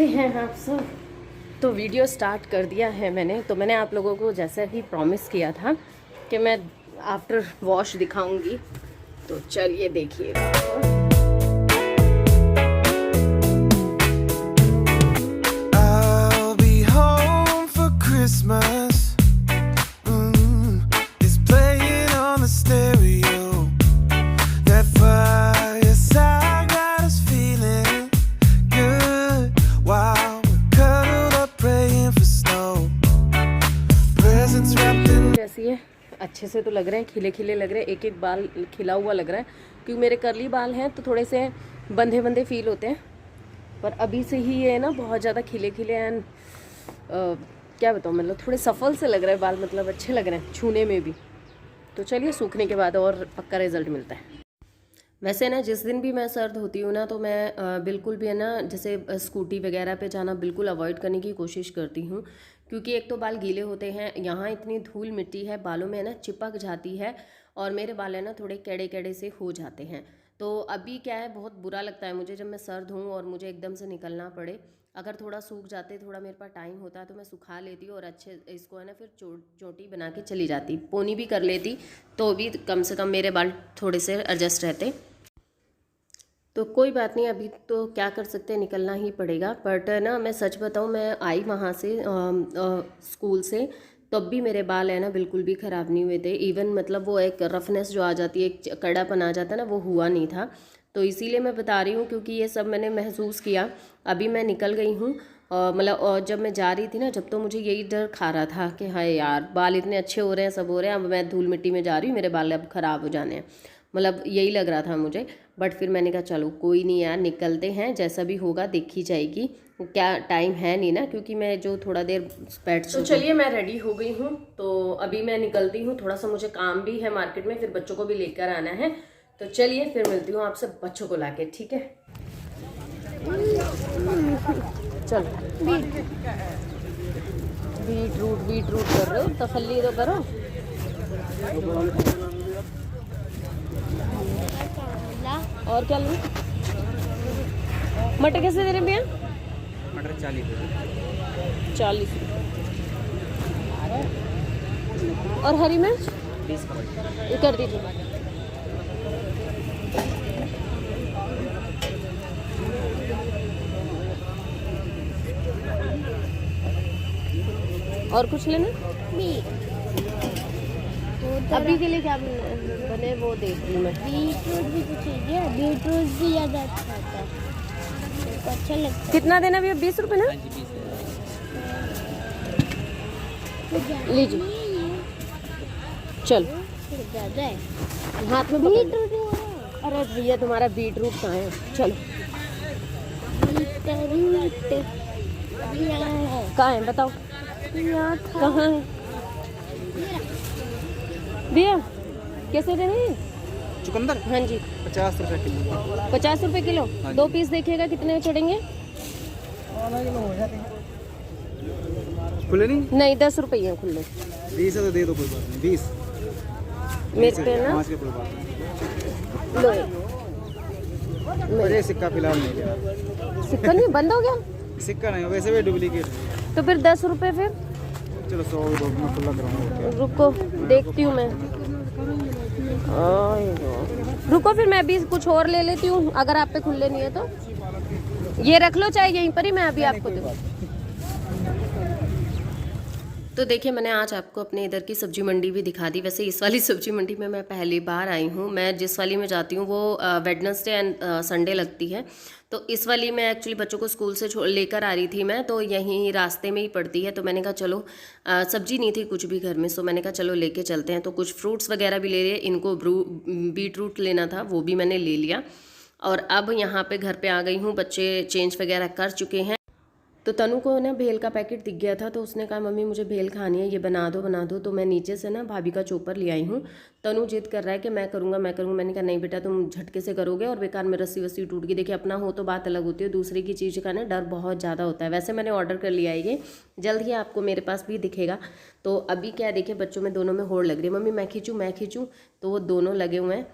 कैसे हैं आप सब। तो वीडियो स्टार्ट कर दिया है मैंने। तो मैंने आप लोगों को जैसा कि प्रॉमिस किया था कि मैं आफ्टर वॉश दिखाऊंगी, तो चलिए देखिएगा। I'll be home for Christmas. It's playing on the stereo. That fireside got us feeling good while we're cuddled up praying for snow. Presents wrapped in. कैसी है? अच्छे से तो लग रहे हैं, खिले खिले लग रहे हैं। एक एक बाल खिला हुआ लग रहा है क्योंकि मेरे कर्ली बाल हैं तो थोड़े से बंधे बंधे फील होते हैं। पर अभी से ही ये ना बहुत ज़्यादा खिले खिले एंड क्या बताऊँ, मतलब थोड़े सफल से लग रहे हैं बाल, मतलब अच्छे लग रहे हैं छूने में भी। तो चलिए सूखने के बाद और पक्का रिजल्ट मिलता है। वैसे ना जिस दिन भी मैं सर्द होती हूँ ना तो मैं बिल्कुल भी है ना जैसे स्कूटी वगैरह पे जाना बिल्कुल अवॉइड करने की कोशिश करती हूँ, क्योंकि एक तो बाल गीले होते हैं, यहाँ इतनी धूल मिट्टी है बालों में है ना, चिपक जाती है और मेरे बाल है ना थोड़े कैड़े कैड़े से हो जाते हैं। तो अभी क्या है, बहुत बुरा लगता है मुझे जब मैं सर्द हूँ और मुझे एकदम से निकलना पड़े। अगर थोड़ा सूख जाते, थोड़ा मेरे पास टाइम होता तो मैं सुखा लेती और अच्छे इसको है ना फिर चोटी बना के चली जाती, पोनी भी कर लेती, तो भी कम से कम मेरे बाल थोड़े से एडजस्ट रहते। तो कोई बात नहीं, अभी तो क्या कर सकते हैं, निकलना ही पड़ेगा। बट ना मैं सच बताऊँ, मैं आई वहाँ से स्कूल से, तब भी मेरे बाल है ना बिल्कुल भी ख़राब नहीं हुए थे। इवन मतलब वो एक रफनेस जो आ जाती है, एक कड़ापन आ जाता है ना, वो हुआ नहीं था। तो इसीलिए मैं बता रही हूँ क्योंकि ये सब मैंने महसूस किया। अभी मैं निकल गई हूँ मतलब जब मैं जा रही थी ना, जब तो मुझे यही डर खा रहा था कि हाय यार बाल इतने अच्छे हो रहे हैं, सब हो रहे हैं, अब मैं धूल मिट्टी में जा रही हूँ, मेरे बाल अब ख़राब हो जाने हैं, मतलब यही लग रहा था मुझे। बट फिर मैंने कहा चलो कोई नहीं यार, निकलते हैं, जैसा भी होगा देखी जाएगी। क्या टाइम है नहीं ना, क्योंकि मैं जो थोड़ा देर बैठ। तो चलिए मैं रेडी हो गई हूँ, तो अभी मैं निकलती हूँ। थोड़ा सा मुझे काम भी है मार्केट में, फिर बच्चों को भी लेकर आना है। तो चलिए फिर मिलती हूँ आपसे बच्चों को लाके, ठीक है। चलो बीट रूट कर रहे हो, तसल्ली तो करो। और क्या लूँ? मटर कैसे दे रहे भैया? मटर 40 40। और हरी मिर्च 20 का। ये कर दीजिए। और कुछ लेना? अभी के लिए क्या बने वो देख रही हूँ मैं। बीटरूट भी तो चाहिए, बीटरूट भी ज़्यादा अच्छा होता है, तो अच्छा लगता है। कितना देना भैया? 20 रुपये ना? हाँ जी 20 लीजिए चलो। ज़्यादा है हाथ में पकड़ लो। बीटरूट। अरे भैया तुम्हारा बीटरूट कहाँ है? चलो कहाँ है बताओ, कहाँ है भैया? कैसे दे रहे हैं चुकंदर? हाँ जी 50 रुपये किलो। 50 रुपये किलो। हाँ 2 पीस देखिएगा कितने चढ़ेंगे। खुले नहीं? नहीं 10 रुपये खुले 20 है तो दे दो, कोई बात नहीं। 20 मेरे पे ना 5 के कोई बात नहीं। लो। मुझे सिक्का फिलहाल नहीं दिया। सिक्का नहीं बंद हो गया? सिक्का नहीं, वैसे भी डुप्लीकेट है। तो फिर 10 रुपये फिर चलो 100 मैं खुला कराऊंगा। रुको देखती हूँ मैं। रुको फिर मैं भी कुछ और ले लेती हूँ, अगर आप पे खुले नहीं है तो ये रख लो, चाहे यहीं पर ही मैं अभी आपको दूँ। तो देखिए मैंने आज आपको अपने इधर की सब्जी मंडी भी दिखा दी। वैसे इस वाली सब्जी मंडी में मैं पहली बार आई हूँ। मैं जिस वाली में जाती हूँ वो वेडनेसडे एंड संडे लगती है। तो इस वाली में एक्चुअली बच्चों को स्कूल से लेकर आ रही थी मैं, तो यहीं रास्ते में ही पड़ती है। तो मैंने कहा चलो सब्जी नहीं थी कुछ भी घर में, सो मैंने कहा चलो लेके चलते हैं। तो कुछ फ्रूट्स वगैरह भी ले लिए, इनको बीट रूट लेना था वो भी मैंने ले लिया। और अब यहाँ पे घर पे आ गई हूँ, बच्चे चेंज वगैरह कर चुके हैं। तो तनु को ना भेल का पैकेट दिख गया था, तो उसने कहा मम्मी मुझे भेल खानी है, ये बना दो। तो मैं नीचे से ना भाभी का चोपर ले आई हूँ। तनु जिद कर रहा है कि मैं करूँगा। मैंने कहा नहीं बेटा तुम झटके से करोगे और बेकार में रस्सी वस्सी टूट गई। देखिए अपना हो तो बात अलग होती है, दूसरे की चीज़ का ना डर बहुत ज़्यादा होता है। वैसे मैंने ऑर्डर कर लिया है, ये जल्द ही आपको मेरे पास भी दिखेगा। तो अभी क्या देखिए बच्चों में दोनों में होड़ लग रही है, मम्मी मैं खींचूँ। तो वो दोनों लगे हुए हैं।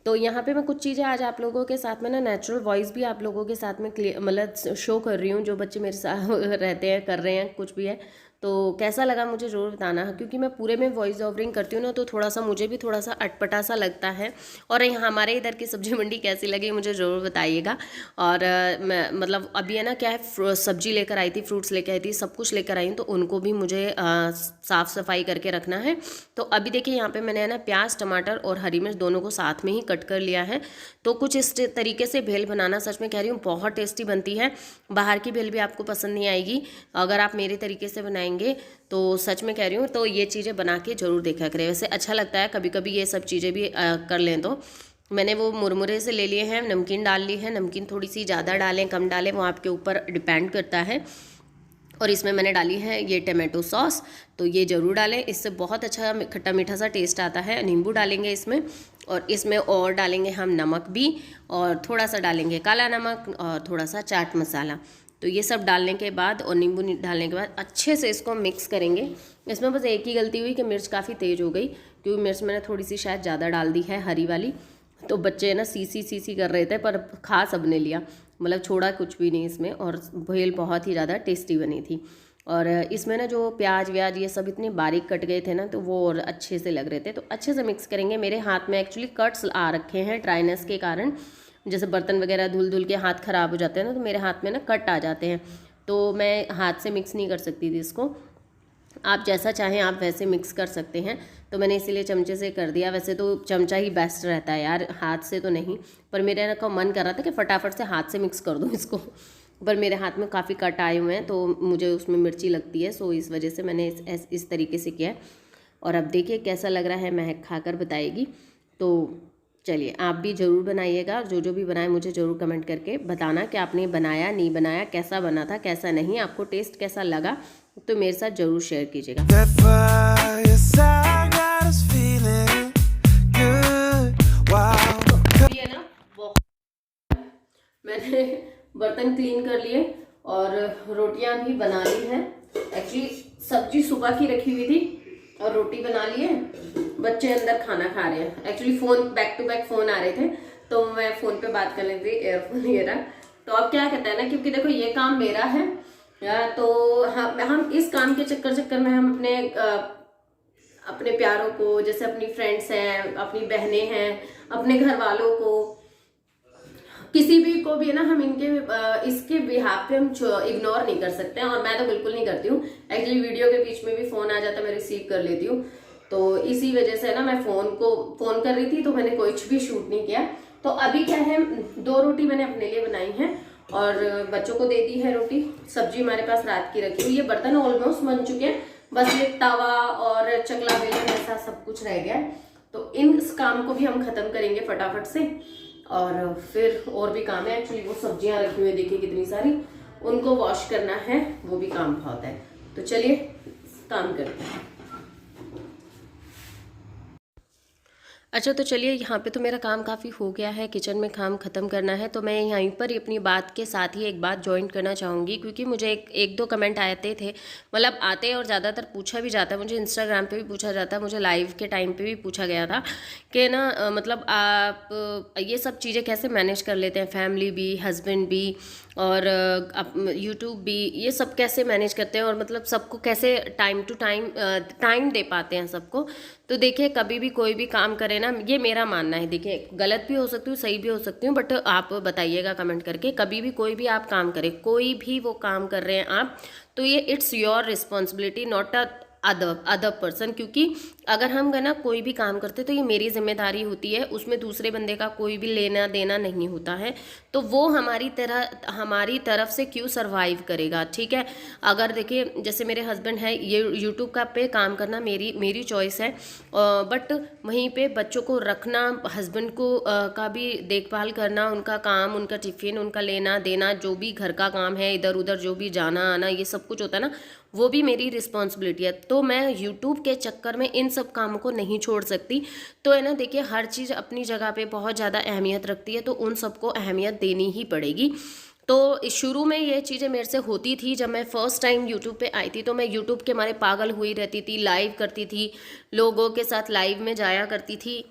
तो यहाँ पे मैं कुछ चीज़ें आज आप लोगों के साथ में ना नेचुरल वॉइस भी आप लोगों के साथ में मतलब शो कर रही हूँ, जो बच्चे मेरे साथ रहते हैं, कर रहे हैं, कुछ भी है। तो कैसा लगा मुझे ज़रूर बताना, क्योंकि मैं पूरे में वॉइस ओवरिंग करती हूँ ना, तो थोड़ा सा मुझे भी थोड़ा सा अटपटा सा लगता है। और यहाँ हमारे इधर की सब्जी मंडी कैसी लगी मुझे ज़रूर बताइएगा। और मैं मतलब अभी है ना क्या है, सब्जी लेकर आई थी, फ्रूट्स लेकर आई थी, सब कुछ लेकर आई हूँ, तो उनको भी मुझे साफ़ सफाई करके रखना है। तो अभी देखिए यहाँ पे मैंने है ना प्याज, टमाटर और हरी मिर्च दोनों को साथ में ही कट कर लिया है। तो कुछ इस तरीके से भेल बनाना, सच में कह रही हूँ, बहुत टेस्टी बनती है। बाहर की भेल भी आपको पसंद नहीं आएगी अगर आप मेरे तरीके से बनाएंगे, तो सच में कह रही हूँ। तो ये चीज़ें बना के ज़रूर देखा करें। वैसे अच्छा लगता है कभी कभी ये सब चीज़ें भी कर लें। तो मैंने वो मुरमुरे से ले लिए हैं, नमकीन डाल ली है। नमकीन थोड़ी सी ज़्यादा डालें कम डालें वो आपके ऊपर डिपेंड करता है। और इसमें मैंने डाली है ये टमाटो सॉस, तो ये ज़रूर डालें, इससे बहुत अच्छा खट्टा मीठा सा टेस्ट आता है। नींबू डालेंगे इसमें, और इसमें और डालेंगे हम नमक भी, और थोड़ा सा डालेंगे काला नमक, और थोड़ा सा चाट मसाला। तो ये सब डालने के बाद और नींबू डालने के बाद अच्छे से इसको मिक्स करेंगे। इसमें बस एक ही गलती हुई कि मिर्च काफ़ी तेज़ हो गई, क्योंकि मिर्च मैंने थोड़ी सी शायद ज़्यादा डाल दी है, हरी वाली। तो बच्चे ना सी कर रहे थे, पर खा सब ने लिया, मतलब छोड़ा कुछ भी नहीं इसमें। और भेल बहुत ही ज़्यादा टेस्टी बनी थी। और इसमें ना जो प्याज व्याज ये सब इतने बारीक कट गए थे ना, तो वो और अच्छे से लग रहे थे। तो अच्छे से मिक्स करेंगे। मेरे हाथ में एक्चुअली कट्स आ रखे हैं ड्राइनेस के कारण, जैसे बर्तन वगैरह धुल के हाथ ख़राब हो जाते हैं ना, तो मेरे हाथ में ना कट आ जाते हैं, तो मैं हाथ से मिक्स नहीं कर सकती थी इसको। आप जैसा चाहें आप वैसे मिक्स कर सकते हैं, तो मैंने इसीलिए चमचे से कर दिया। वैसे तो चमचा ही बेस्ट रहता है यार, हाथ से तो नहीं, पर मेरे का मन कर रहा था कि फटाफट से हाथ से मिक्स कर दूँ इसको, पर मेरे हाथ में काफ़ी कट आए हुए हैं, तो मुझे उसमें मिर्ची लगती है, सो इस वजह से मैंने इस तरीके से किया है। और अब देखिए कैसा लग रहा है, महक खाकर बताएगी। तो चलिए आप भी ज़रूर बनाइएगा, जो भी बनाए मुझे ज़रूर कमेंट करके बताना कि आपने बनाया नहीं बनाया, कैसा बना था कैसा नहीं, आपको टेस्ट कैसा लगा, तो मेरे साथ ज़रूर शेयर कीजिएगा। That fireside got us feeling good. Wow. ये ना बहुत मैंने बर्तन क्लीन कर लिए और रोटियां भी बना ली हैं। एक्चुअली सब्जी सुबह की रखी हुई थी और रोटी बना ली है। बच्चे अंदर खाना खा रहे हैं। Actually phone back to back phone आ रहे थे, तो मैं फ़ोन पे बात कर रही थी, एयरफोन ये रहा। तो अब क्या कहते हैं ना, क्योंकि देखो ये काम मेरा है, तो हम इस काम के चक्कर में हम अपने प्यारों को, जैसे अपनी फ्रेंड्स हैं, अपनी बहनें हैं, अपने घर वालों को, किसी भी को भी है ना, हम इसके बिहाफ पे हम इग्नोर नहीं कर सकते हैं। और मैं तो बिल्कुल नहीं करती हूँ। एक्चुअली वीडियो के बीच में भी फ़ोन आ जाता है, मैं रिसीव कर लेती हूँ। तो इसी वजह से ना मैं फ़ोन कर रही थी, तो मैंने कुछ भी शूट नहीं किया। तो अभी क्या है, 2 रोटी मैंने अपने लिए बनाई है और बच्चों को दे दी है रोटी। सब्जी हमारे पास रात की रखी हुई। ये बर्तन ऑलमोस्ट बन चुके हैं, बस ये तवा और चकला बेलन ऐसा सब कुछ रह गया है। तो इस काम को भी हम ख़त्म करेंगे फटाफट से, और फिर और भी काम है। एक्चुअली वो सब्जियां रखी हुई देखिए कितनी सारी, उनको वॉश करना है, वो भी काम बहुत है। तो चलिए काम करते हैं। अच्छा, तो चलिए यहाँ पे तो मेरा काम काफ़ी हो गया है, किचन में काम ख़त्म करना है। तो मैं यहीं पर ही अपनी बात के साथ ही एक बात जॉइन करना चाहूँगी, क्योंकि मुझे एक दो कमेंट आते थे, मतलब आते और ज़्यादातर पूछा भी जाता है, मुझे इंस्टाग्राम पे भी पूछा जाता है, मुझे लाइव के टाइम पे भी पूछा गया था कि ना मतलब आप ये सब चीज़ें कैसे मैनेज कर लेते हैं, फैमिली भी, हस्बैंड भी और यूट्यूब भी, ये सब कैसे मैनेज करते हैं, और मतलब सबको कैसे टाइम टू टाइम दे पाते हैं सबको। तो देखिए कभी भी कोई भी काम करें ना, ये मेरा मानना है, देखिए गलत भी हो सकती हूँ, सही भी हो सकती हूँ, बट आप बताइएगा कमेंट करके। कभी भी कोई भी आप काम करें, कोई भी वो काम कर रहे हैं आप, तो ये it's your responsibility, not other person. क्योंकि अगर हम ना कोई भी काम करते तो ये मेरी जिम्मेदारी होती है, उसमें दूसरे बंदे का कोई भी लेना देना नहीं होता है। तो वो हमारी तरफ से क्यों सरवाइव करेगा, ठीक है। अगर देखिए जैसे मेरे हस्बैंड है, ये यूट्यूब का पे काम करना मेरी चॉइस है, बट वहीं पे बच्चों को रखना, हस्बैंड को का भी देखभाल करना, उनका काम, उनका टिफ़िन, उनका लेना देना, जो भी घर का काम है, इधर उधर जो भी जाना आना, ये सब कुछ होता है ना, वो भी मेरी रिस्पॉन्सिबिलिटी है। तो मैं यूट्यूब के चक्कर में इन सब कामों को नहीं छोड़ सकती। तो है ना, देखिए हर चीज़ अपनी जगह पे बहुत ज़्यादा अहमियत रखती है, तो उन सबको अहमियत देनी ही पड़ेगी। तो शुरू में ये चीज़ें मेरे से होती थी। जब मैं फ़र्स्ट टाइम यूट्यूब पे आई थी, तो मैं यूट्यूब के मारे पागल हुई रहती थी, लाइव करती थी, लोगों के साथ लाइव में जाया करती थी,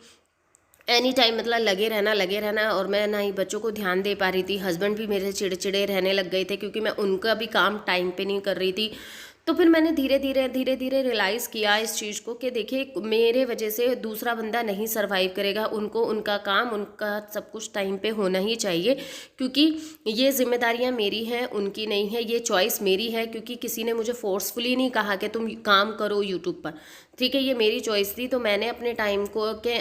एनी टाइम मतलब लगे रहना, और मैं ना ही बच्चों को ध्यान दे पा रही थी। हस्बैंड भी मेरे चिड़चिड़े रहने लग गए थे क्योंकि मैं उनका भी काम टाइम पे नहीं कर रही थी। तो फिर मैंने धीरे धीरे रियलाइज़ किया इस चीज़ को कि देखिए मेरे वजह से दूसरा बंदा नहीं सरवाइव करेगा। उनको उनका काम, उनका सब कुछ टाइम पे होना ही चाहिए, क्योंकि ये जिम्मेदारियां मेरी हैं, उनकी नहीं है। ये चॉइस मेरी है, क्योंकि किसी ने मुझे फोर्सफुली नहीं कहा कि तुम काम करो यूट्यूब पर, ठीक है। ये मेरी चॉइस थी। तो मैंने अपने टाइम को के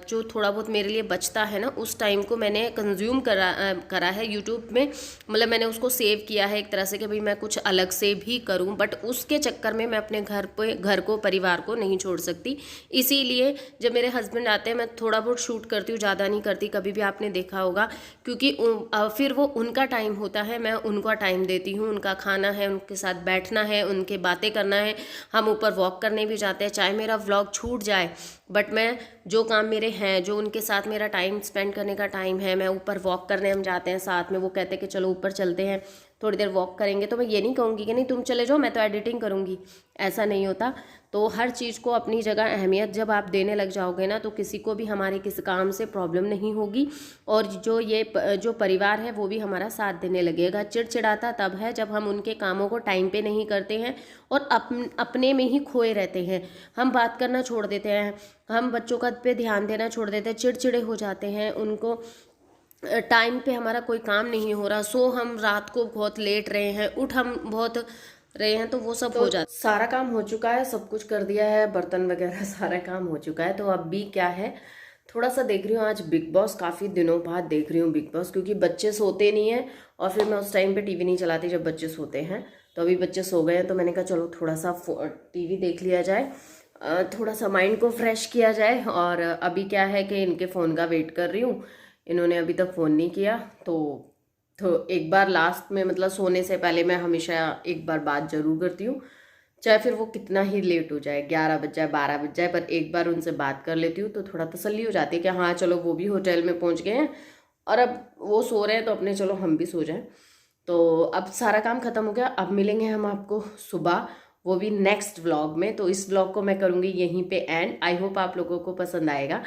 जो थोड़ा बहुत मेरे लिए बचता है ना, उस टाइम को मैंने कंज्यूम करा है यूट्यूब में। मतलब मैंने उसको सेव किया है एक तरह से कि भाई मैं कुछ अलग से भी करूं, बट उसके चक्कर में मैं अपने घर को, परिवार को नहीं छोड़ सकती। इसीलिए जब मेरे हस्बैंड आते हैं मैं थोड़ा बहुत शूट करती हूँ, ज़्यादा नहीं करती। कभी भी आपने देखा होगा, क्योंकि फिर वो उनका टाइम होता है, मैं उनका टाइम देती हूँ। उनका खाना है, उनके साथ बैठना है, उनके बातें करना है। हम ऊपर वॉक करने भी जाते हैं, चाहे मेरा व्लॉग छूट जाए, बट मैं जो काम मेरे हैं, जो उनके साथ मेरा टाइम स्पेंड करने का टाइम है, मैं ऊपर वॉक करने हम जाते हैं साथ में। वो कहते हैं कि चलो ऊपर चलते हैं, थोड़ी देर वॉक करेंगे। तो मैं ये नहीं कहूँगी कि नहीं तुम चले जाओ, मैं तो एडिटिंग करूँगी, ऐसा नहीं होता। तो हर चीज़ को अपनी जगह अहमियत जब आप देने लग जाओगे ना, तो किसी को भी हमारे किसी काम से प्रॉब्लम नहीं होगी, और जो परिवार है वो भी हमारा साथ देने लगेगा। चिड़चिड़ाता तब है जब हम उनके कामों को टाइम पे नहीं करते हैं और अपने में ही खोए रहते हैं। हम बात करना छोड़ देते हैं, हम बच्चों का पे ध्यान देना छोड़ देते हैं, चिड़चिड़े हो जाते हैं। उनको टाइम पे हमारा कोई काम नहीं हो रहा, सो हम रात को बहुत लेट रहे हैं, उठ हम बहुत रहे हैं, तो वो सब हो जाता। सारा काम हो चुका है, सब कुछ कर दिया है, बर्तन वगैरह सारा काम हो चुका है। तो अब भी क्या है, थोड़ा सा देख रही हूँ आज बिग बॉस, काफ़ी दिनों बाद देख रही हूँ बिग बॉस, क्योंकि बच्चे सोते नहीं हैं और फिर मैं उस टाइम पे टीवी नहीं चलाती जब बच्चे सोते हैं। तो अभी बच्चे सो गए हैं, तो मैंने कहा चलो थोड़ा सा टीवी देख लिया जाए, थोड़ा सा माइंड को फ्रेश किया जाए। और अभी क्या है कि इनके फ़ोन का वेट कर रही हूँ, इन्होंने अभी तक फ़ोन नहीं किया। तो एक बार लास्ट में, मतलब सोने से पहले मैं हमेशा एक बार बात ज़रूर करती हूँ, चाहे फिर वो कितना ही लेट हो जाए, 11 बज जाए, 12 बज जाए, पर एक बार उनसे बात कर लेती हूँ तो थोड़ा तसल्ली हो जाती है कि हाँ चलो वो भी होटल में पहुँच गए हैं और अब वो सो रहे हैं, तो अपने चलो हम भी सो जाएं। तो अब सारा काम ख़त्म हो गया। अब मिलेंगे हम आपको सुबह, वो भी नेक्स्ट व्लॉग में। तो इस व्लॉग को मैं करूँगी यहीं पे एंड। आई होप आप लोगों को पसंद आएगा,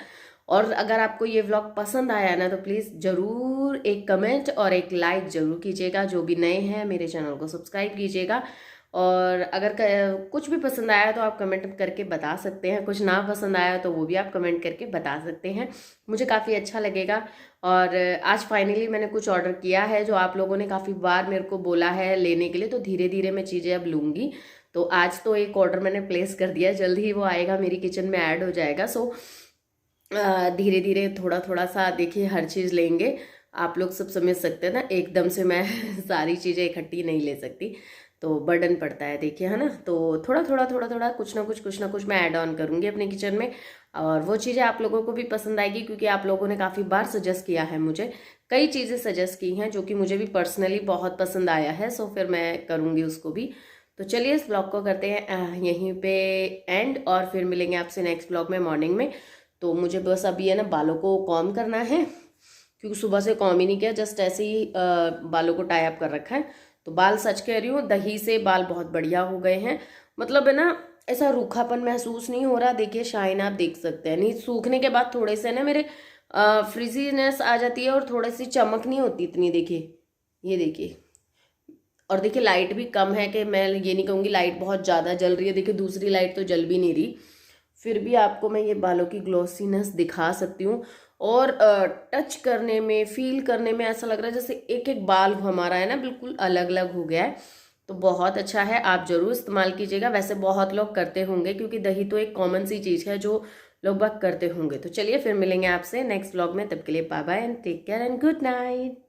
और अगर आपको ये व्लॉग पसंद आया ना तो प्लीज़ ज़रूर एक कमेंट और एक लाइक ज़रूर कीजिएगा। जो भी नए हैं मेरे चैनल को सब्सक्राइब कीजिएगा, और अगर कुछ भी पसंद आया तो आप कमेंट करके बता सकते हैं, कुछ ना पसंद आया तो वो भी आप कमेंट करके बता सकते हैं, मुझे काफ़ी अच्छा लगेगा। और आज फाइनली मैंने कुछ ऑर्डर किया है जो आप लोगों ने काफ़ी बार मेरे को बोला है लेने के लिए, तो धीरे धीरे मैं चीज़ें अब लूँगी। तो आज तो एक ऑर्डर मैंने प्लेस कर दिया, जल्द ही वो आएगा, मेरी किचन में ऐड हो जाएगा। सो धीरे धीरे थोड़ा थोड़ा सा देखिए हर चीज़ लेंगे, आप लोग सब समझ सकते हैं ना, एकदम से मैं सारी चीज़ें इकट्ठी नहीं ले सकती, तो बर्डन पड़ता है, देखिए है ना। तो थोड़ा थोड़ा कुछ ना कुछ मैं ऐड ऑन करूँगी अपने किचन में, और वो चीज़ें आप लोगों को भी पसंद आएगी, क्योंकि आप लोगों ने काफ़ी बार सजेस्ट किया है, मुझे कई चीज़ें सजेस्ट की हैं जो कि मुझे भी पर्सनली बहुत पसंद आया है। सो फिर मैं करूँगी उसको भी। तो चलिए इस ब्लॉग को करते हैं यहीं पे एंड, और फिर मिलेंगे आपसे नेक्स्ट ब्लॉग में मॉर्निंग में। तो मुझे बस अभी है ना बालों को कॉम करना है, क्योंकि सुबह से कॉम ही नहीं किया, जस्ट ऐसे ही बालों को टाई अप कर रखा है। तो बाल सच कह रही हूँ, दही से बाल बहुत बढ़िया हो गए हैं, मतलब है ना ऐसा रूखापन महसूस नहीं हो रहा। देखिए शाइन आप देख सकते हैं, नहीं सूखने के बाद थोड़े से ना मेरे फ्रिजीनेस आ जाती है और थोड़ी सी चमक नहीं होती इतनी, देखिए ये देखिए। और देखिए लाइट भी कम है, कि मैं ये नहीं कहूँगी लाइट बहुत ज़्यादा जल रही है, देखिए दूसरी लाइट तो जल भी नहीं रही, फिर भी आपको मैं ये बालों की ग्लॉसीनेस दिखा सकती हूँ। और टच करने में, फील करने में ऐसा लग रहा है जैसे एक एक बाल हमारा है ना बिल्कुल अलग अलग हो गया है। तो बहुत अच्छा है, आप ज़रूर इस्तेमाल कीजिएगा। वैसे बहुत लोग करते होंगे, क्योंकि दही तो एक कॉमन सी चीज़ है जो लोग बात करते होंगे। तो चलिए फिर मिलेंगे आपसे नेक्स्ट व्लॉग में, तब के लिए bye bye and take care and good night.